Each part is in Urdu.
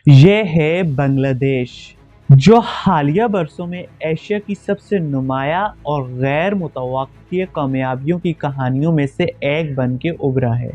یہ ہے بنگلہ دیش، جو حالیہ برسوں میں ایشیا کی سب سے نمایاں اور غیر متوقع کامیابیوں کی کہانیوں میں سے ایک بن کے ابھرا ہے۔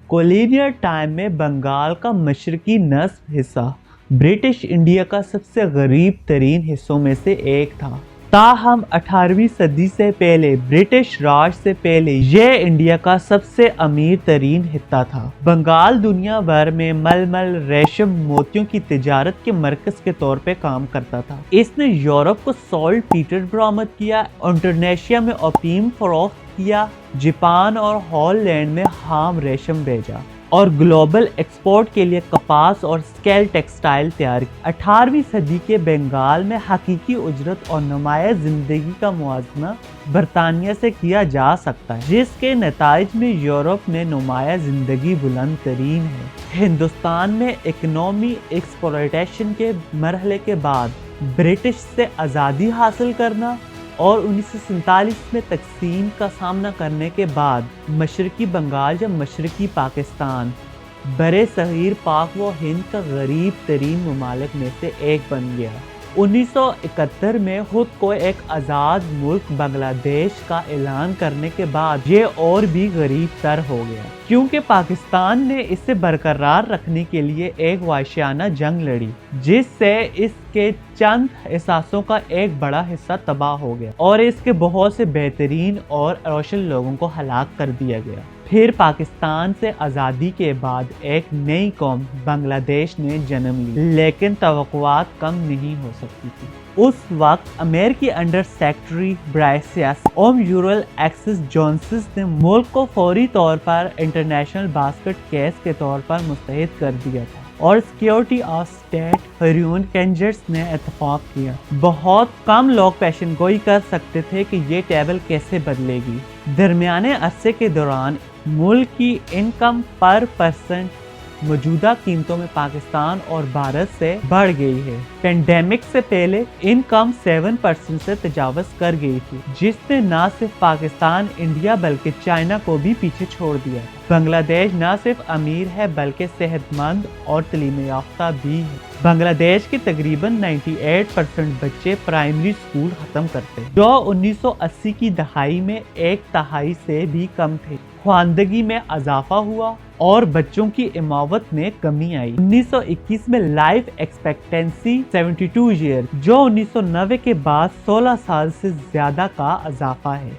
کولونیل ٹائم میں بنگال کا مشرقی نصف حصہ برٹش انڈیا کا سب سے غریب ترین حصوں میں سے ایک تھا، تاہم 18ویں صدی سے پہلے برٹش راج سے پہلے یہ انڈیا کا سب سے امیر ترین خطہ تھا۔ بنگال دنیا بھر میں ململ، ریشم، موتیوں کی تجارت کے مرکز کے طور پہ کام کرتا تھا۔ اس نے یورپ کو سالٹ پیٹر برآمد کیا، انڈونیشیا میں اوپیم فروخت کیا، جاپان اور ہال لینڈ میں خام ریشم بھیجا اور گلوبل ایکسپورٹ کے لیے کپاس اور اسکیل ٹیکسٹائل تیار کی۔ 18ویں صدی کے بنگال میں حقیقی اجرت اور نمایاں زندگی کا موازنہ برطانیہ سے کیا جا سکتا ہے، جس کے نتائج میں یورپ میں نمایاں زندگی بلند ترین ہے۔ ہندوستان میں اکنامی ایکسپلوئٹیشن کے مرحلے کے بعد برٹش سے آزادی حاصل کرنا اور 1947 میں تقسیم کا سامنا کرنے کے بعد مشرقی بنگال یا مشرقی پاکستان برِ صغیر پاک و ہند کا غریب ترین ممالک میں سے ایک بن گیا۔ 1971 میں خود کو ایک آزاد ملک بنگلہ دیش کا اعلان کرنے کے بعد یہ اور بھی غریب تر ہو گیا، کیونکہ پاکستان نے اسے برقرار رکھنے کے لیے ایک وحشیانہ جنگ لڑی، جس سے اس کے چند اثاثوں کا ایک بڑا حصہ تباہ ہو گیا اور اس کے بہت سے بہترین اور روشن لوگوں کو ہلاک کر دیا گیا۔ پھر پاکستان سے آزادی کے بعد ایک نئی قوم بنگلہ دیش نے جنم لی، لیکن توقعات کم نہیں ہو سکتی تھی۔ اس وقت امریکی انڈر سیکرٹری برائے سیاست یورل ایکسس جونسز نے ملک کو فوری طور پر انٹرنیشنل باسکٹ کیس کے طور پر مستعد کر دیا تھا اور سیکیورٹی آف اسٹیٹ ہیرون کینجرس نے اتفاق کیا۔ بہت کم لوگ پیشن گوئی کر سکتے تھے کہ یہ ٹیبل کیسے بدلے گی۔ درمیانے عرصے کے دوران ملک کی انکم پر پرسن موجودہ قیمتوں میں پاکستان اور بھارت سے بڑھ گئی ہے۔ پینڈیمک سے پہلے انکم 7% سے تجاوز کر گئی تھی، جس نے نہ صرف پاکستان، انڈیا بلکہ چائنا کو بھی پیچھے چھوڑ دیا ہے۔ بنگلہ دیش نہ صرف امیر ہے بلکہ صحت مند اور تعلیم یافتہ بھی ہے۔ بنگلہ دیش کے تقریباً 98% بچے پرائمری اسکول ختم کرتے ہیں، جو 1980 کی دہائی میں 1/3 سے بھی کم تھے۔ خواندگی میں اضافہ ہوا اور بچوں کی اموات میں کمی آئی۔ 1921 میں لائف ایکسپیکٹنسی 72 ایئر، جو 1990 کے بعد 16 سال سے زیادہ کا اضافہ ہے۔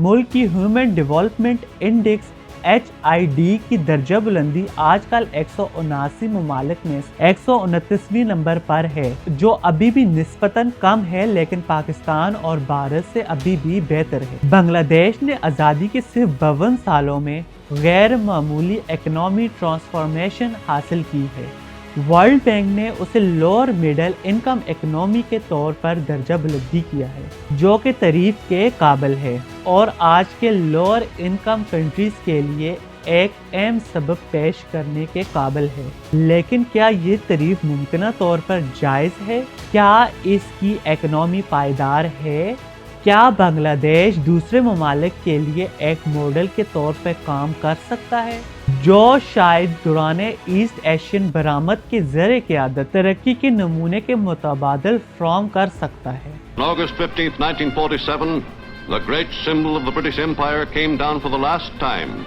ملک کی ہیومن ڈیولپمنٹ انڈیکس HID کی درجہ بلندی آج کل 179 ممالک میں 129ویں نمبر پر ہے، جو ابھی بھی نسبتاً کم ہے لیکن پاکستان اور بھارت سے ابھی بھی بہتر ہے۔ بنگلہ دیش نے آزادی کے صرف 52 سالوں میں غیر معمولی اکنامی ٹرانسفارمیشن حاصل کی ہے۔ ورلڈ بینک نے اسے لوور مڈل انکم اکنامی کے طور پر درجہ بلندی کیا ہے، جو کہ تعریف کے قابل ہے اور آج کے لوور انکم کنٹریز کے لیے ایک اہم سبب پیش کرنے کے قابل ہے۔ لیکن کیا یہ تعریف ممکنہ طور پر جائز ہے؟ کیا اس کی اکنامی پائیدار ہے؟ کیا بنگلہ دیش دوسرے ممالک کے لیے ایک ماڈل کے طور پر کام کر سکتا ہے، جو شاید دوران ایسٹ ایشین برآمد کے زیر قیادت ترقی کے نمونے کے متبادل فراہم کر سکتا ہے؟ On August 15, 1947, the great symbol of the British Empire came down for the last time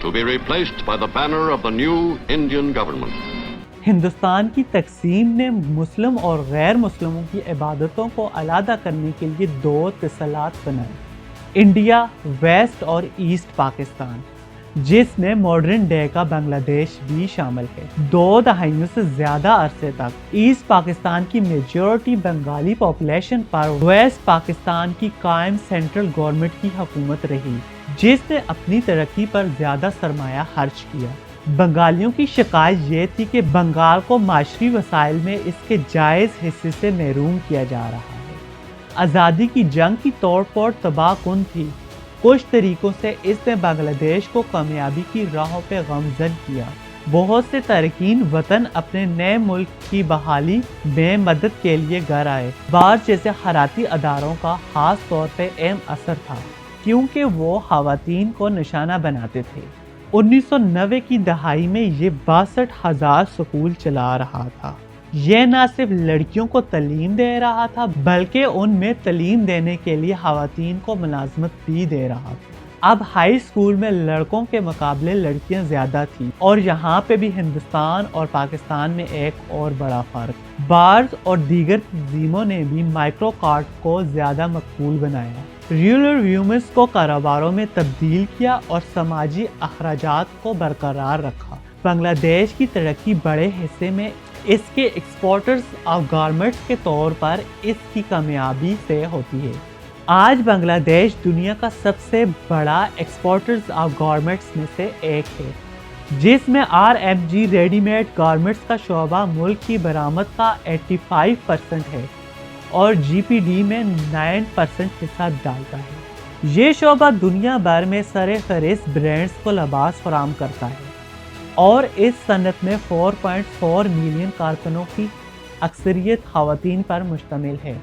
to be replaced by the banner of the new Indian government. Hindustan کی تقسیم نے مسلم اور غیر مسلموں کی عبادتوں کو علیحدہ کرنے کے لیے 2 تسلسلات بنائے: انڈیا ویسٹ اور ایسٹ پاکستان، جس میں ماڈرن ڈے کا بنگلہ دیش بھی شامل ہے۔ 2 دہائیوں سے زیادہ عرصے تک ایسٹ پاکستان کی میجورٹی بنگالی پاپولیشن پر ویسٹ پاکستان کی قائم سینٹرل گورنمنٹ کی حکومت رہی، جس نے اپنی ترقی پر زیادہ سرمایہ خرچ کیا۔ بنگالیوں کی شکایت یہ تھی کہ بنگال کو معاشی وسائل میں اس کے جائز حصے سے محروم کیا جا رہا ہے۔ آزادی کی جنگ کی توڑ پھوڑ تباہ کن تھی۔ کچھ طریقوں سے اس نے بنگلہ دیش کو کامیابی کی راہوں پہ گامزن کیا۔ بہت سے تارکین وطن اپنے نئے ملک کی بحالی میں مدد کے لیے گھر آئے۔ بعض جیسے خیراتی اداروں کا خاص طور پہ اہم اثر تھا، کیونکہ وہ خواتین کو نشانہ بناتے تھے۔ 1990 کی دہائی میں یہ 62,000 سکول چلا رہا تھا۔ یہ نہ صرف لڑکیوں کو تعلیم دے رہا تھا بلکہ ان میں تعلیم دینے کے لیے خواتین کو ملازمت بھی دے رہا تھا۔ اب ہائی اسکول میں لڑکوں کے مقابلے لڑکیاں زیادہ تھیں، اور یہاں پہ بھی ہندوستان اور پاکستان میں ایک اور بڑا فرق۔ بارز اور دیگر تنظیموں نے بھی مائکرو کارڈ کو زیادہ مقبول بنایا، رورل ویومنز کو کاروباروں میں تبدیل کیا اور سماجی اخراجات کو برقرار رکھا۔ بنگلہ دیش کی ترقی بڑے حصے میں اس کے ایکسپورٹرز آف گارمنٹس کے طور پر اس کی کامیابی سے ہوتی ہے۔ آج بنگلہ دیش دنیا کا سب سے بڑا ایکسپورٹرز آف گارمنٹس میں سے ایک ہے، جس میں RMG ریڈی میڈ گارمنٹس کا شعبہ ملک کی برآمد کا 85% ہے اور GPD میں 9% حصہ ڈالتا ہے۔ یہ شعبہ دنیا بھر میں سر فہرست برانڈز کو لباس فراہم کرتا ہے اور اس صنعت میں 4.4 ملین کارکنوں کی اکثریت خواتین پر مشتمل ہے۔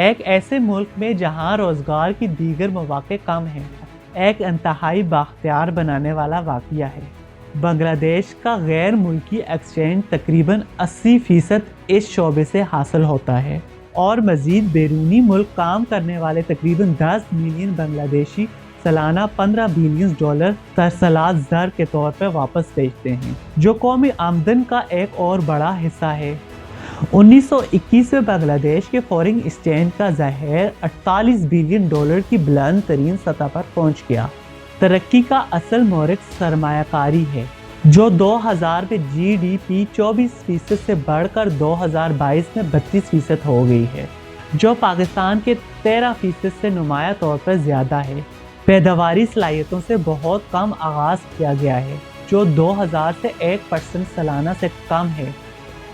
ایک ایسے ملک میں جہاں روزگار کی دیگر مواقع کم ہیں، ایک انتہائی بااختیار بنانے والا واقعہ ہے۔ بنگلہ دیش کا غیر ملکی ایکسچینج تقریباً 80% اس شعبے سے حاصل ہوتا ہے، اور مزید بیرونی ملک کام کرنے والے تقریباً 10 ملین بنگلہ دیشی سالانہ $15 بلین ترسلات زر کے طور پر واپس بھیجتے ہیں، جو قومی آمدن کا ایک اور بڑا حصہ ہے۔ 1921 میں بنگلہ دیش کے فورن ایکسچینج کا ذخیرہ $48 بلین کی بلند ترین سطح پر پہنچ گیا۔ ترقی کا اصل محرک سرمایہ کاری ہے، جو 2000 میں GDP 24% سے بڑھ کر 2022 میں 32% ہو گئی ہے، جو پاکستان کے 13% سے نمایاں طور پر زیادہ ہے۔ پیداواری صلاحیتوں سے بہت کم آغاز کیا گیا ہے، جو 2000 سے 1% سالانہ سے کم ہے۔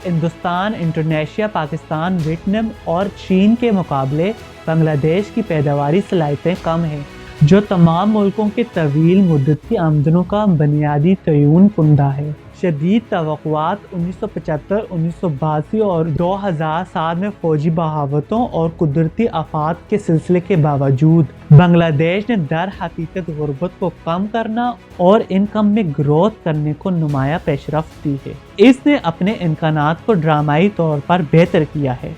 ہندوستان، انڈونیشیا، پاکستان، ویتنام اور چین کے مقابلے بنگلہ دیش کی پیداواری صلاحیتیں کم ہیں، جو تمام ملکوں کے طویل مدت کی آمدنوں کا بنیادی تعین کنندہ ہے۔ شدید توقعات 1975، 1982 اور 2007 میں فوجی بغاوتوں اور قدرتی آفات کے سلسلے کے باوجود بنگلہ دیش نے در حقیقت غربت کو کم کرنا اور انکم میں گروتھ کرنے کو نمایاں پیشرفت دی ہے۔ اس نے اپنے امکانات کو ڈرامائی طور پر بہتر کیا ہے،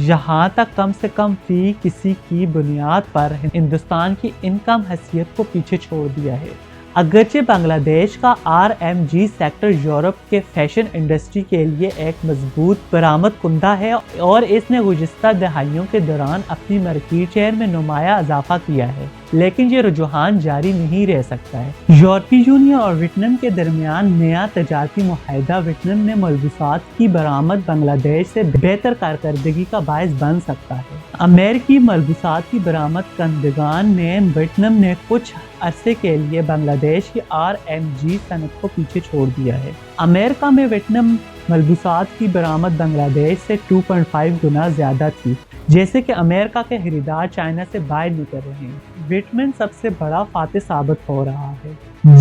یہاں تک کم سے کم فی کسی کی بنیاد پر ہندوستان کی انکم حیثیت کو پیچھے چھوڑ دیا ہے۔ اگرچہ بنگلہ دیش کا RMG سیکٹر یورپ کے فیشن انڈسٹری کے لیے ایک مضبوط برآمد کنندہ ہے اور اس نے گزشتہ دہائیوں کے دوران اپنی مارکیٹ شیئر میں نمایاں اضافہ کیا ہے، لیکن یہ رجحان جاری نہیں رہ سکتا ہے۔ یورپی یونین اور ویتنام کے درمیان نیا تجارتی معاہدہ ویتنام میں ملبوسات کی برآمد بنگلہ دیش سے بہتر کارکردگی کا باعث بن سکتا ہے۔ امریکی ملبوسات کی برآمد کنندگان میں ویتنام نے کچھ عرصے کے لیے بنگلہ دیش کی RMG صنعت کو پیچھے چھوڑ دیا ہے۔ امریکہ میں ویتنام ملبوسات کی برآمد بنگلہ دیش سے 2.5 گنا زیادہ تھی، جیسے کہ امریکہ کے خریدار چائنا سے باہر نکل رہے ہیں۔ ویتنام سب سے بڑا فاتح ثابت ہو رہا ہے۔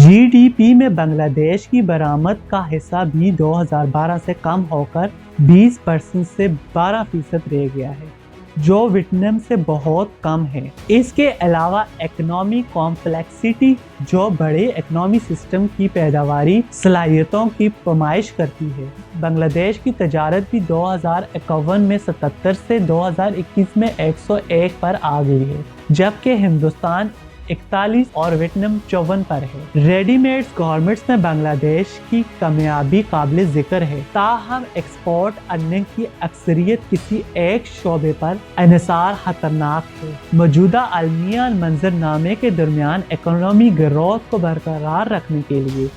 GDP میں بنگلہ دیش کی برآمد کا حصہ بھی 2012 سے کم ہو کر 20% سے 12% رہ گیا ہے، جو ویتنام سے بہت کم ہے۔ اس کے علاوہ اکنامی کمپلیکسٹی، جو بڑے اکنامی سسٹم کی پیداواری صلاحیتوں کی پیمائش کرتی ہے۔ بنگلہ دیش کی تجارت بھی 2051 میں 77 سے 2021 میں 101 پر آ گئی ہے، جبکہ ہندوستان 41 اور ویتنام 54 پر ہے۔ ریڈی میڈ گارمنٹس میں بنگلہ دیش کی کامیابی قابل ذکر ہے، تاہم ایکسپورٹ ارننگ کی اکثریت کسی ایک شعبے پر انحصار خطرناک ہے۔ موجودہ عالمی منظرنامے کے درمیان اکنامی گروتھ کو برقرار رکھنے کے لیے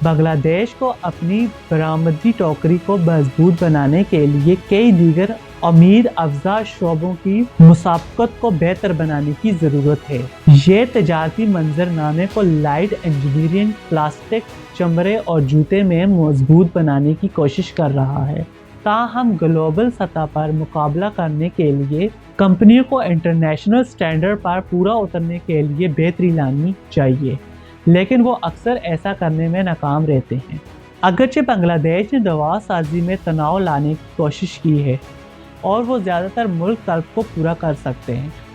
بنگلہ دیش کو اپنی برآمدی ٹوکری کو مضبوط بنانے کے لیے کئی دیگر امید افزا شعبوں کی مسابقت کو بہتر بنانے کی ضرورت ہے۔ یہ تجارتی منظرنامے کو لائٹ انجینئرنگ، پلاسٹک، چمڑے اور جوتے میں مضبوط بنانے کی کوشش کر رہا ہے، تاہم گلوبل سطح پر مقابلہ کرنے کے لیے کمپنیوں کو انٹرنیشنل سٹینڈرڈ پر پورا اترنے کے لیے بہتری لانی چاہیے، لیکن وہ اکثر ایسا کرنے میں ناکام رہتے ہیں۔ اگرچہ بنگلہ دیش نے دوا سازی میں تنوع لانے کی کوشش کی ہے اور وہ زیادہ تر ملک طلب کو پورا کر سکتے ہیں،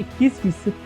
21%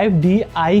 FDI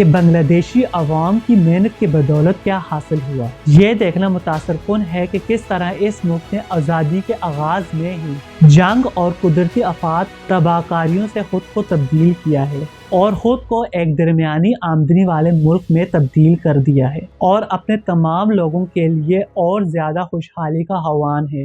کہ بنگلہ دیشی عوام کی محنت کی بدولت کیا حاصل ہوا۔ یہ دیکھنا متاثر کن ہے کہ کس طرح اس ملک نے آزادی کے آغاز میں ہی جنگ اور قدرتی آفات تباہ کاریوں سے خود کو تبدیل کیا ہے اور خود کو ایک درمیانی آمدنی والے ملک میں تبدیل کر دیا ہے اور اپنے تمام لوگوں کے لیے اور زیادہ خوشحالی کا خواہاں ہے۔